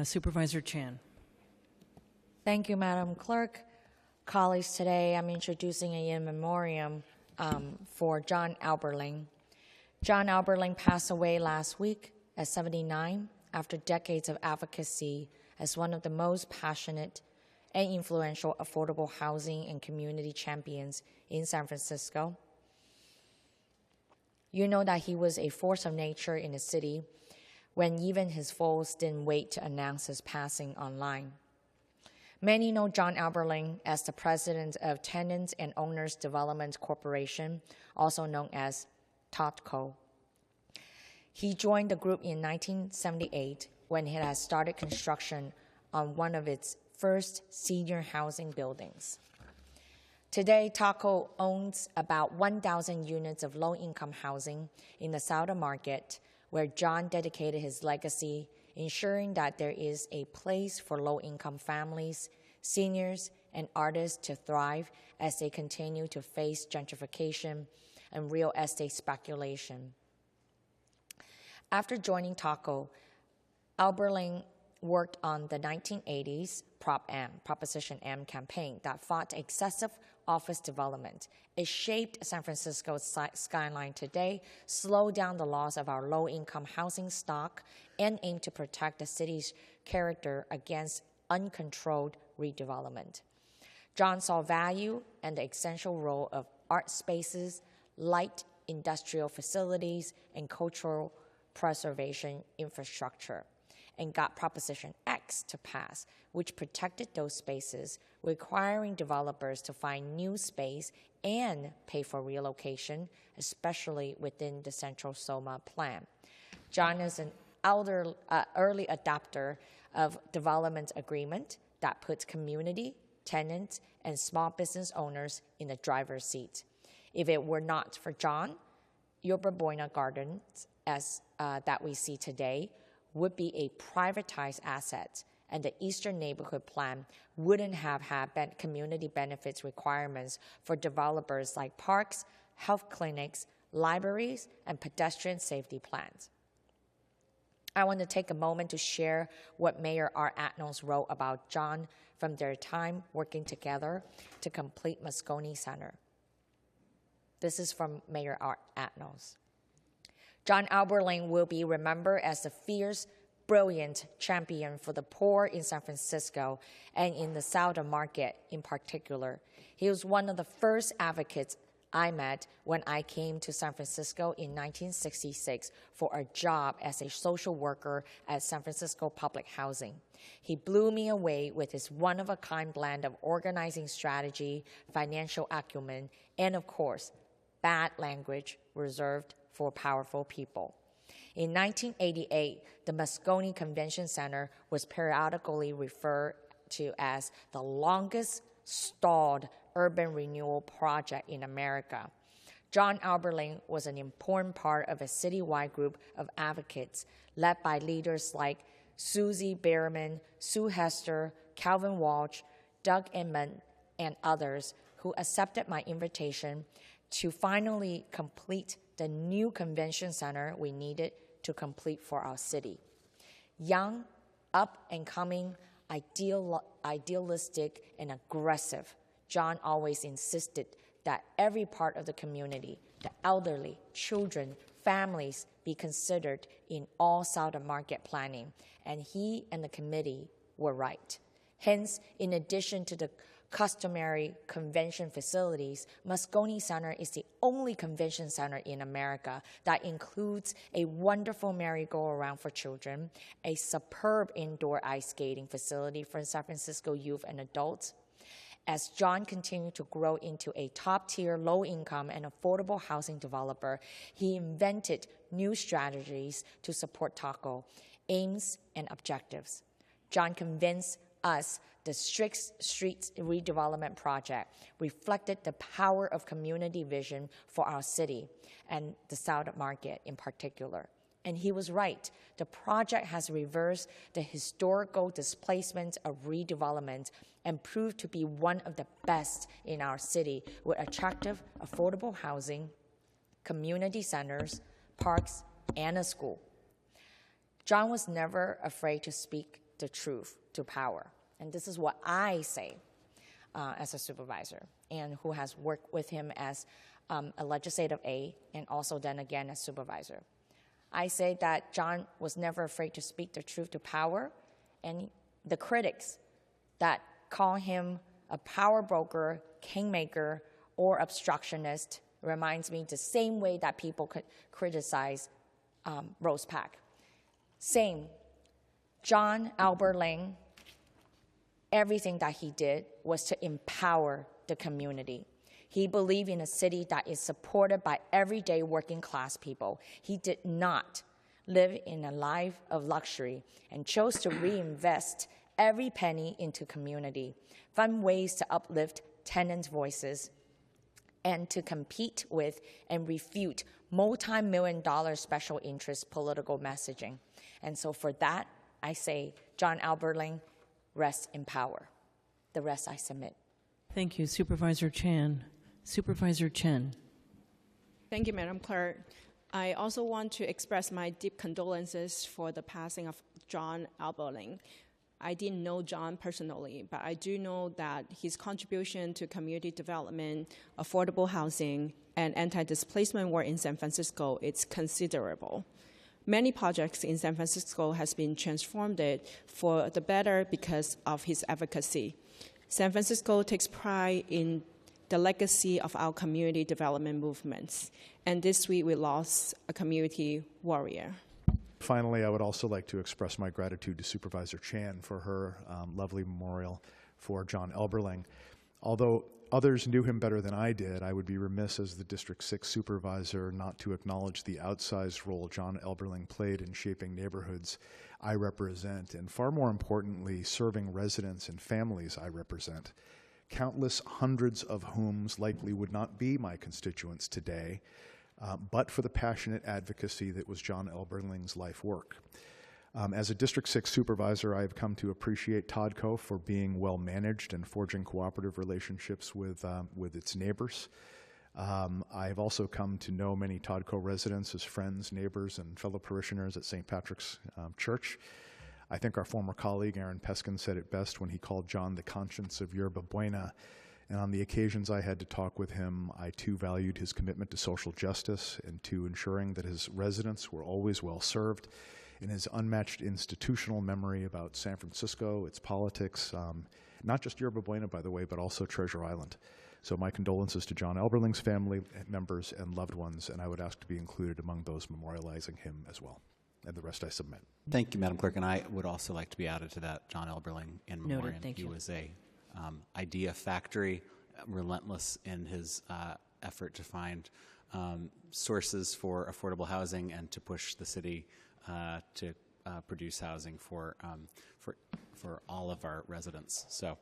Supervisor Chan. Thank you, Madam Clerk. Colleagues, today I'm introducing a in memoriam for John Elberling. John Elberling passed away last week at 79 after decades of advocacy as one of the most passionate and influential affordable housing and community champions in San Francisco. You know that he was a force of nature in the city when even his foes didn't wait to announce his passing online. Many know John Elberling as the president of Tenants and Owners Development Corporation, also known as TODCO. He joined the group in 1978 when it had started construction on one of its first senior housing buildings. Today, TODCO owns about 1,000 units of low-income housing in the Southern Market, where John dedicated his legacy, ensuring that there is a place for low-income families, seniors, and artists to thrive as they continue to face gentrification and real estate speculation. After joining TODCO, Elberling worked on the 1980s Proposition M campaign that fought excessive office development. It shaped San Francisco's skyline today, slowed down the loss of our low-income housing stock, and aimed to protect the city's character against uncontrolled redevelopment. John saw value and the essential role of art spaces, light industrial facilities, and cultural preservation infrastructure, and got Proposition X to pass, which protected those spaces, requiring developers to find new space and pay for relocation, especially within the Central SoMa plan. John is an early adopter of development agreement that puts community, tenants, and small business owners in the driver's seat. If it were not for John, Yorba Buena Gardens, as that we see today, would be a privatized asset, and the Eastern Neighborhood Plan wouldn't have had community benefits requirements for developers like parks, health clinics, libraries, and pedestrian safety plans. I want to take a moment to share what Mayor Art Acknowledgment wrote about John from their time working together to complete Moscone Center. This is from Mayor Art Acknowledgment. John Elberling will be remembered as a fierce, brilliant champion for the poor in San Francisco and in the Southern Market in particular. He was one of the first advocates I met when I came to San Francisco in 1966 for a job as a social worker at San Francisco Public Housing. He blew me away with his one-of-a-kind blend of organizing strategy, financial acumen, and of course, bad language reserved for powerful people. In 1988, the Moscone Convention Center was periodically referred to as the longest stalled urban renewal project in America. John Elberling was an important part of a citywide group of advocates led by leaders like Susie Behrman, Sue Hester, Calvin Walsh, Doug Inman, and others who accepted my invitation to finally complete the new convention center we needed to complete for our city. Young, up-and-coming, idealistic, and aggressive, John always insisted that every part of the community, the elderly, children, families, be considered in all Southern Market planning, and he and the committee were right. Hence, in addition to the customary convention facilities, Moscone Center is the only convention center in America that includes a wonderful merry-go-round for children, a superb indoor ice skating facility for San Francisco youth and adults. As John continued to grow into a top-tier, low-income, and affordable housing developer, he invented new strategies to support TODCO, aims, and objectives. John convinced us the Strict Streets Redevelopment Project reflected the power of community vision for our city and the Southern Market in particular. And he was right. The project has reversed the historical displacement of redevelopment and proved to be one of the best in our city with attractive, affordable housing, community centers, parks, and a school. John was never afraid to speak the truth to power. And this is what I say as a supervisor, and who has worked with him as a legislative aide and also then again as supervisor. I say that John was never afraid to speak the truth to power, and the critics that call him a power broker, kingmaker, or obstructionist reminds me the same way that people could criticize Rose Pack. Same. John Elberling, everything that he did was to empower the community. He believed in a city that is supported by everyday working class people. He did not live in a life of luxury and chose to reinvest every penny into community, find ways to uplift tenants' voices, and to compete with and refute multi-million-dollar special interest political messaging. And so for that, I say, John Elberling, rest in power. The rest I submit. Thank you, Supervisor Chan. Supervisor Chen. Thank you, Madam Clerk. I also want to express my deep condolences for the passing of John Elberling. I didn't know John personally, but I do know that his contribution to community development, affordable housing, and anti-displacement work in San Francisco is considerable. Many projects in San Francisco has been transformed for the better because of his advocacy. San Francisco takes pride in the legacy of our community development movements, and this week we lost a community warrior. Finally, I would also like to express my gratitude to Supervisor Chan for her lovely memorial for John Elberling. Although others knew him better than I did, I would be remiss as the District 6 supervisor not to acknowledge the outsized role John Elberling played in shaping neighborhoods I represent, and far more importantly, serving residents and families I represent, countless hundreds of whom likely would not be my constituents today, but for the passionate advocacy that was John Elberling's life work. As a District 6 supervisor, I have come to appreciate TODCO for being well managed and forging cooperative relationships with its neighbors. I have also come to know many TODCO residents as friends, neighbors, and fellow parishioners at St. Patrick's Church. I think our former colleague Aaron Peskin said it best when he called John the conscience of Yerba Buena. And on the occasions I had to talk with him, I too valued his commitment to social justice and to ensuring that his residents were always well served, in his unmatched institutional memory about San Francisco, its politics, not just Yerba Buena, by the way, but also Treasure Island. So my condolences to John Elberling's family members and loved ones, and I would ask to be included among those memorializing him as well. And the rest I submit. Thank you, Madam Clerk, and I would also like to be added to that John Elberling in memoriam. Noted, thank you. He was a idea factory, relentless in his effort to find sources for affordable housing and to push the city to produce housing for all of our residents. So